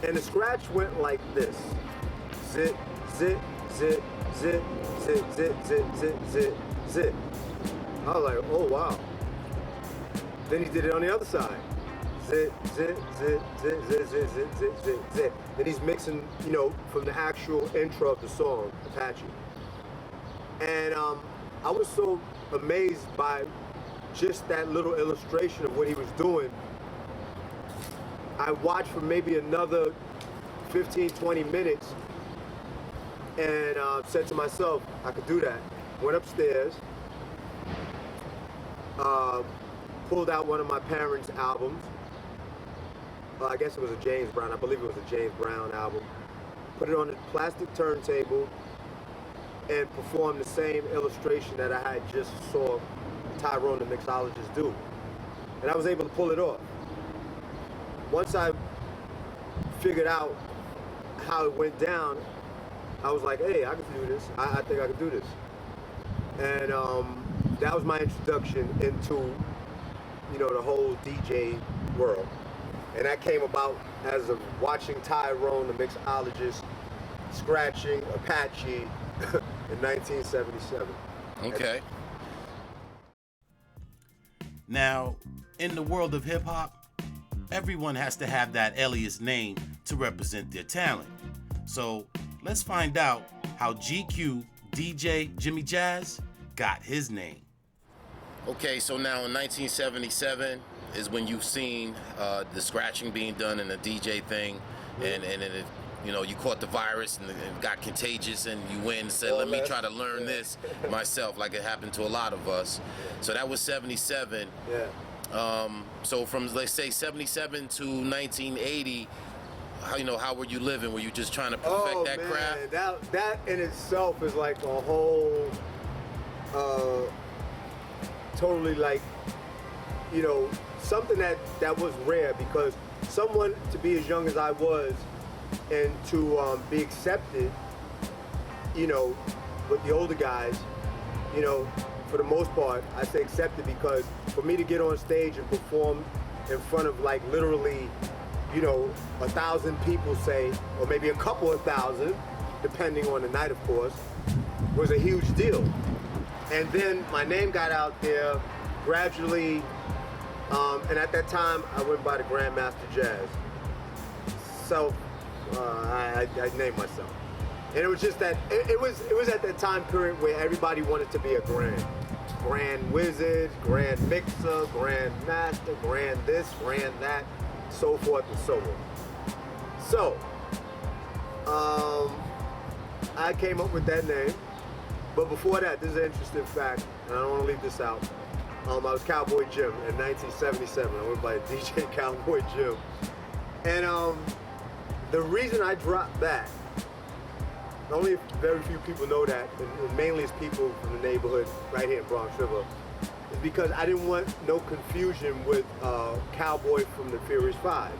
And the scratch went like this. Zit, zit, zit, zit, zit, zit, zit, zit, zit, zit. I was like, oh wow. Then he did it on the other side. Zit, zit, zit, zit, zit, zit, zit, zit, zit, zit. Then he's mixing, you know, from the actual intro of the song, Apache. And I was so amazed by just that little illustration of what he was doing. I watched for maybe another 15, 20 minutes and said to myself, I could do that. Went upstairs, pulled out one of my parents' albums. I guess it was a James Brown, I believe it was a James Brown album. Put it on a plastic turntable and performed the same illustration that I had just saw Tyrone the mixologist do. And I was able to pull it off. Once I figured out how it went down, I was like, hey, I can do this. I think I can do this. And that was my introduction into, you know, the whole DJ world. And that came about as of watching Tyrone the mixologist scratching Apache in 1977. Okay. Now, in the world of hip hop, everyone has to have that alias name to represent their talent. So let's find out how GQ DJ Jimmie Jaz got his name. Okay, so now in 1977 is when you've seen the scratching being done and the DJ thing, and it, you know, you caught the virus and it got contagious, and you went and said, let me try to learn this myself, like it happened to a lot of us. So that was 77. Yeah. So from, let's say, 77 to 1980, how were you living? Were you just trying to perfect that craft? That in itself is like a whole, totally like, you know, something that was rare, because someone to be as young as I was and to be accepted, you know, with the older guys, you know, for the most part, I say accepted because for me to get on stage and perform in front of like literally, you know, 1,000 people, say, or maybe a couple of thousand, depending on the night, of course, was a huge deal. And then my name got out there gradually, and at that time I went by the Grandmaster Jaz. So I named myself. And it was just that, it was at that time period where everybody wanted to be a grand wizard, grand mixer, grand master, grand this, grand that, so forth and so on. So, I came up with that name. But before that, this is an interesting fact, and I don't want to leave this out. I was Cowboy Jim in 1977. I went by DJ Cowboy Jim. And the reason I dropped that, only very few people know that, and mainly it's people from the neighborhood right here in Bronx River, is because I didn't want no confusion with Cowboy from the Furious Five.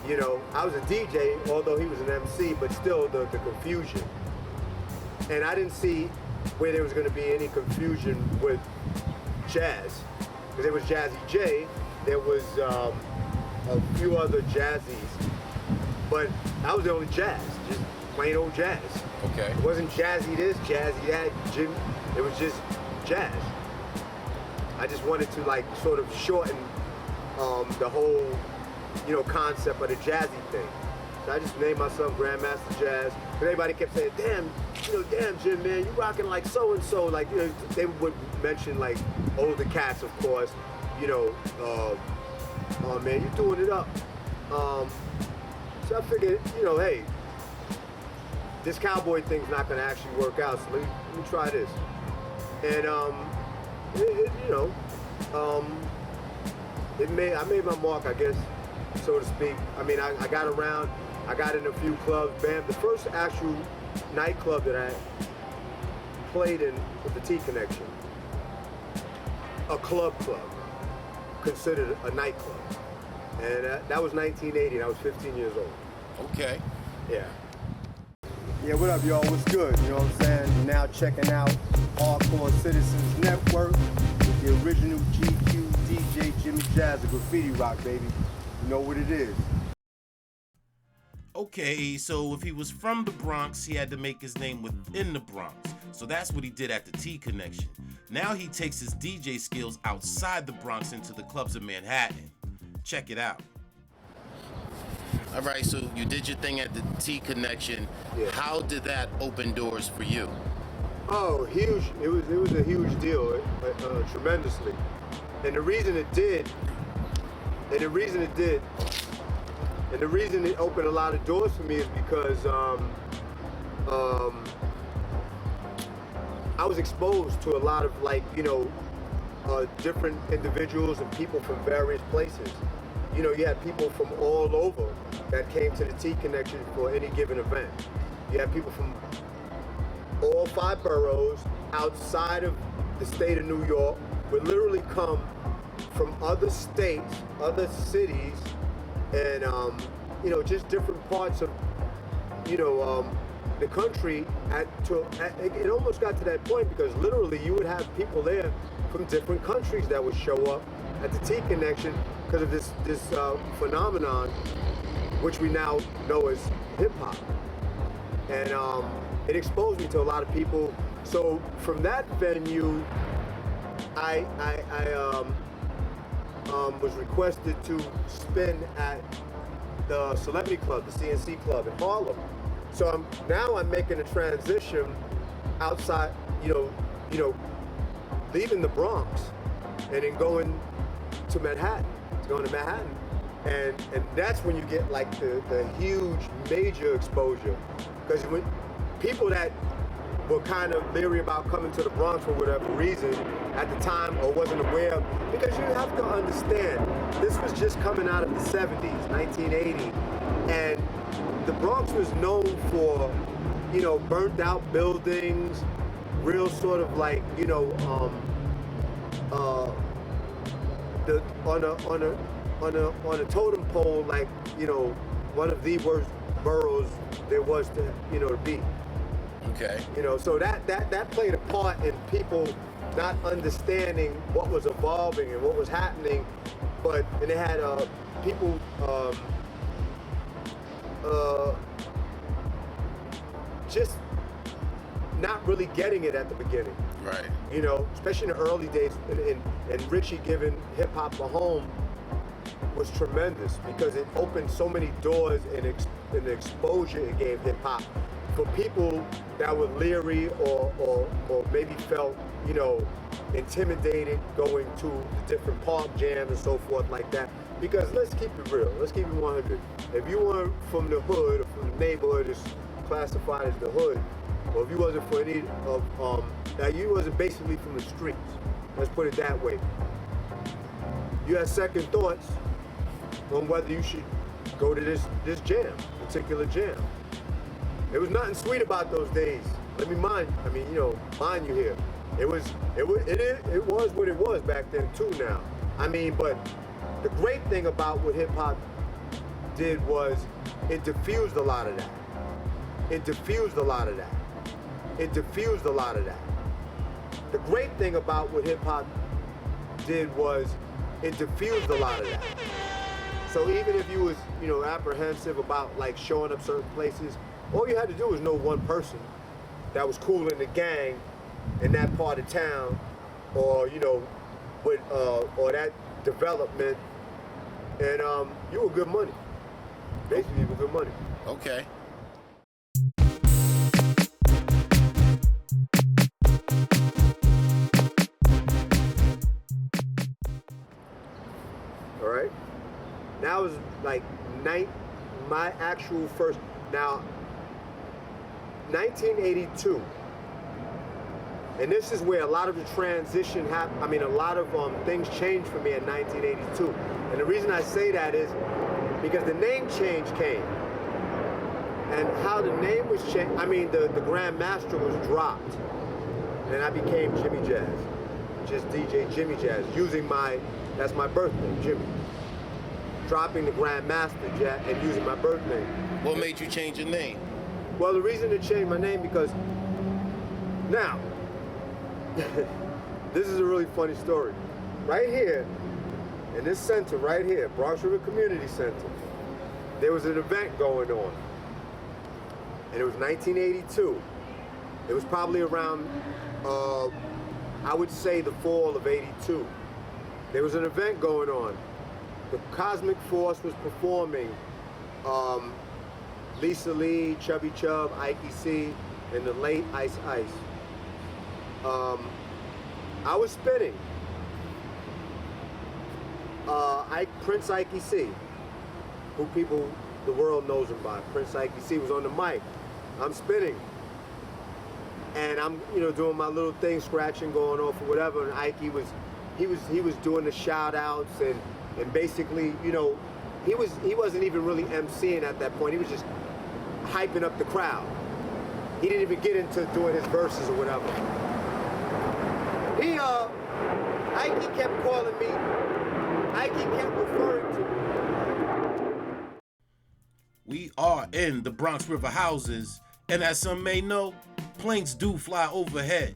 You know, I was a DJ, although he was an MC, but still the confusion. And I didn't see where there was going to be any confusion with Jazz, because there was Jazzy J, there was a few other Jazzies, but I was the only Jazz, just plain old Jazz. Okay. It wasn't Jazzy this, Jazzy that, Jim. It was just Jazz. I just wanted to like sort of shorten the whole, you know, concept of the Jazzy thing. So I just named myself Grandmaster Jaz. But everybody kept saying, damn, you know, damn Jim, man, you rocking like so-and-so. Like, you know, they would mention like older cats, of course. You know, oh man, you doing it up. So I figured, you know, hey, this cowboy thing's not gonna actually work out, so let me try this. And you know, I made my mark, I guess, so to speak. I mean, I got around, I got in a few clubs. Bam, the first actual nightclub that I played in was the T Connection. A club, considered a nightclub. And that was 1980, and I was 15 years old. Okay. Yeah. Yeah, what up, y'all? What's good? You know what I'm saying? You're now checking out Hardcore Citizens Network with the original GQ DJ Jimmie Jaz, the graffiti rock, baby. You know what it is. Okay, so if he was from the Bronx, he had to make his name within the Bronx. So that's what he did at the T Connection. Now he takes his DJ skills outside the Bronx into the clubs of Manhattan. Check it out. All right, so you did your thing at the T Connection. Yeah. How did that open doors for you? Oh, huge! It was a huge deal, tremendously. And the reason it opened a lot of doors for me is because I was exposed to a lot of different individuals and people from various places. You know, you had people from all over that came to the T Connection for any given event. You had people from all 5 boroughs outside of the state of New York would literally come from other states, other cities, and just different parts of the country. It almost got to that point because literally you would have people there from different countries that would show up at the T Connection because of this phenomenon, which we now know as hip hop, and it exposed me to a lot of people. So from that venue, I was requested to spin at the Celebrity Club, the CNC Club in Harlem. So I'm making a transition outside, leaving the Bronx and then going to Manhattan, and that's when you get like the huge major exposure, because when people that were kind of leery about coming to the Bronx for whatever reason at the time or wasn't aware, because you have to understand, this was just coming out of the 70s, 1980, and the Bronx was known for, burnt out buildings, real sort of like, on a totem pole, like, one of the worst boroughs there was to be. Okay. So that played a part in people not understanding what was evolving and what was happening, and they had people just not really getting it at the beginning. Right. Especially in the early days, and Richie giving hip hop a home was tremendous because it opened so many doors and the exposure it gave hip hop for people that were leery or maybe felt, intimidated going to the different park jams and so forth like that. Because let's keep it real, let's keep it 100. If you weren't from the hood or from the neighborhood that's classified as the hood, or if you wasn't for any of, you wasn't basically from the streets, let's put it that way, you had second thoughts on whether you should go to this particular jam. It was nothing sweet about those days. Let me mind you here. It was what it was back then too now. But the great thing about what hip hop did was it diffused a lot of that. The great thing about what hip hop did was it diffused a lot of that. So even if you was, apprehensive about like showing up certain places, all you had to do was know one person that was cool in the gang in that part of town, or or that development, and you were good money. Basically, you were good money. Okay. All right. Now is like my actual first. Now, 1982, and this is where a lot of the transition happened. A lot of things changed for me in 1982, and the reason I say that is because the name change came, and how the name was changed. The Grand Master was dropped, and I became Jimmie Jaz, just DJ Jimmie Jaz, using that's my birth name, Jimmy. Dropping the Grand Master and using my birth name. What made you change your name? Well, the reason to change my name because now, this is a really funny story. Right here, in this center right here, Bronx River Community Center, there was an event going on, and it was 1982. It was probably around, I would say, the fall of '82. There was an event going on. The Cosmic Force was performing. Lisa Lee, Chubby Chub, Ikey C, and the late Ice Ice. I was spinning. Prince Ikey C, who the world knows him by. Prince Ikey C was on the mic. I'm spinning. And I'm, doing my little thing, scratching, going off or whatever, and Ikey he was doing the shout outs and basically, he wasn't even really emceeing at that point. He was just hyping up the crowd. He didn't even get into doing his verses or whatever. Ikey kept calling me. Ikey kept referring to me. We are in the Bronx River houses, and as some may know, planes do fly overhead.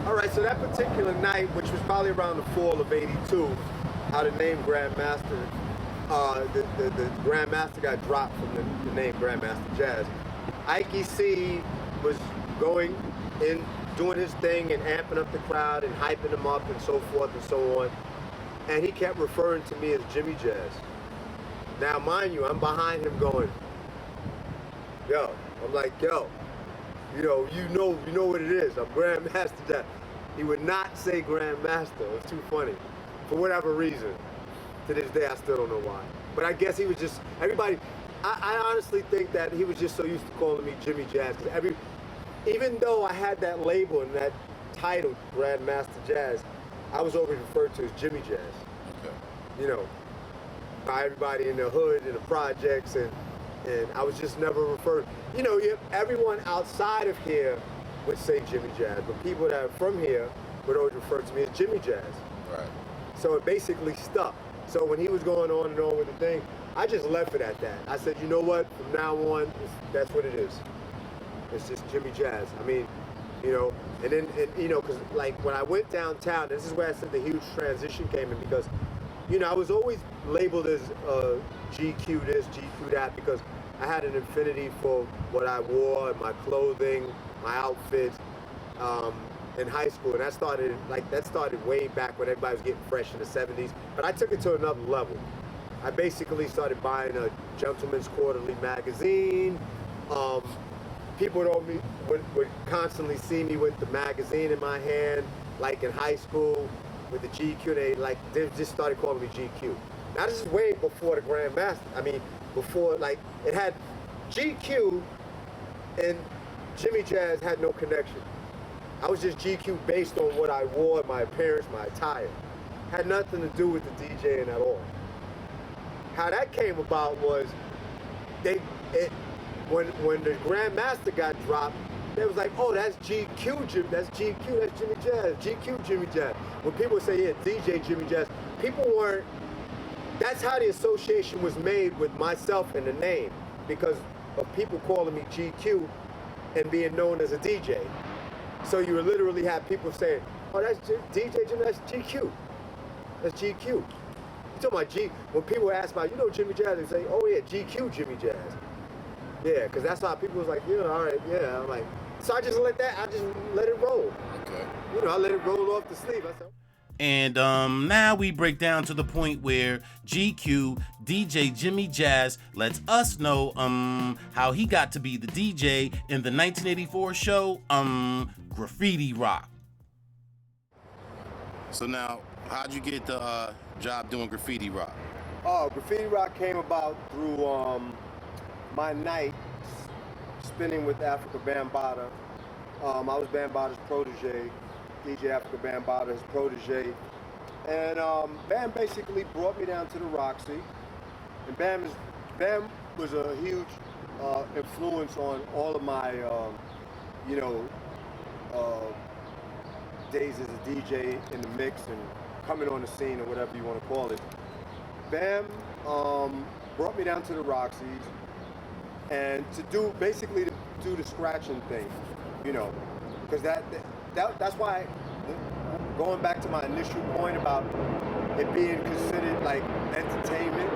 All right, so that particular night, which was probably around the fall of '82, how the name Grandmaster, the Grandmaster got dropped from the name Grandmaster Jaz. Ikey C was going in, doing his thing and amping up the crowd and hyping them up and so forth and so on. And he kept referring to me as Jimmie Jaz. Now, mind you, I'm behind him going, yo, I'm like, yo, you know what it is. I'm Grandmaster Jaz. He would not say Grandmaster. It was too funny. For whatever reason. To this day, I still don't know why. But I guess he was just, everybody, I honestly think that he was just so used to calling me Jimmie Jaz. Even though I had that label and that title, Grandmaster Jaz, I was always referred to as Jimmie Jaz. Okay. By everybody in the hood, in the projects, and I was just never referred. Everyone outside of here would say Jimmie Jaz, but people that are from here would always refer to me as Jimmie Jaz. Right. So it basically stuck. So when he was going on and on with the thing, I just left it at that. I said, you know what? From now on, that's what it is. It's just Jimmie Jaz. I mean, and then, because like when I went downtown, this is where I said the huge transition came in, because, I was always labeled as GQ this, GQ that, because I had an affinity for what I wore, my clothing, my outfits, in high school. And that started way back when everybody was getting fresh in the 70s. But I took it to another level. I basically started buying a Gentleman's Quarterly magazine. People would constantly see me with the magazine in my hand, like in high school with the GQ. They just started calling me GQ. Now this is way before the Grandmaster. I mean, before, like, it had GQ and Jimmie Jaz had no connection. I was just GQ based on what I wore, my appearance, my attire. Had nothing to do with the DJing at all. How that came about was, when the Grandmaster got dropped, they was like, oh, that's GQ, that's Jimmie Jaz, GQ Jimmie Jaz. When people say, yeah, DJ Jimmie Jaz, people weren't, that's how the association was made with myself and the name, because of people calling me GQ and being known as a DJ. So you would literally have people saying, oh, that's DJ Jimmie, that's GQ. That's GQ. You talking about when people ask about, Jimmie Jaz, they say, oh yeah, GQ Jimmie Jaz. Yeah, because that's how people was like, all right, yeah. I'm like, so I just let it roll. Okay. I let it roll off the sleeve. I said, and now we break down to the point where GQ DJ Jimmie Jaz lets us know how he got to be the DJ in the 1984 show Graffiti Rock. So now, how'd you get the job doing Graffiti Rock? Oh, Graffiti Rock came about through my night spinning with Africa Bambaataa. I was Bambaata's protege, DJ Africa Bambaata's protege. And Bam basically brought me down to the Roxy. And Bam was a huge influence on all of my, days as a DJ in the mix and coming on the scene or whatever you want to call it. Bam brought me down to the Roxy's and to do the scratching thing, because that's why, going back to my initial point about it being considered like entertainment.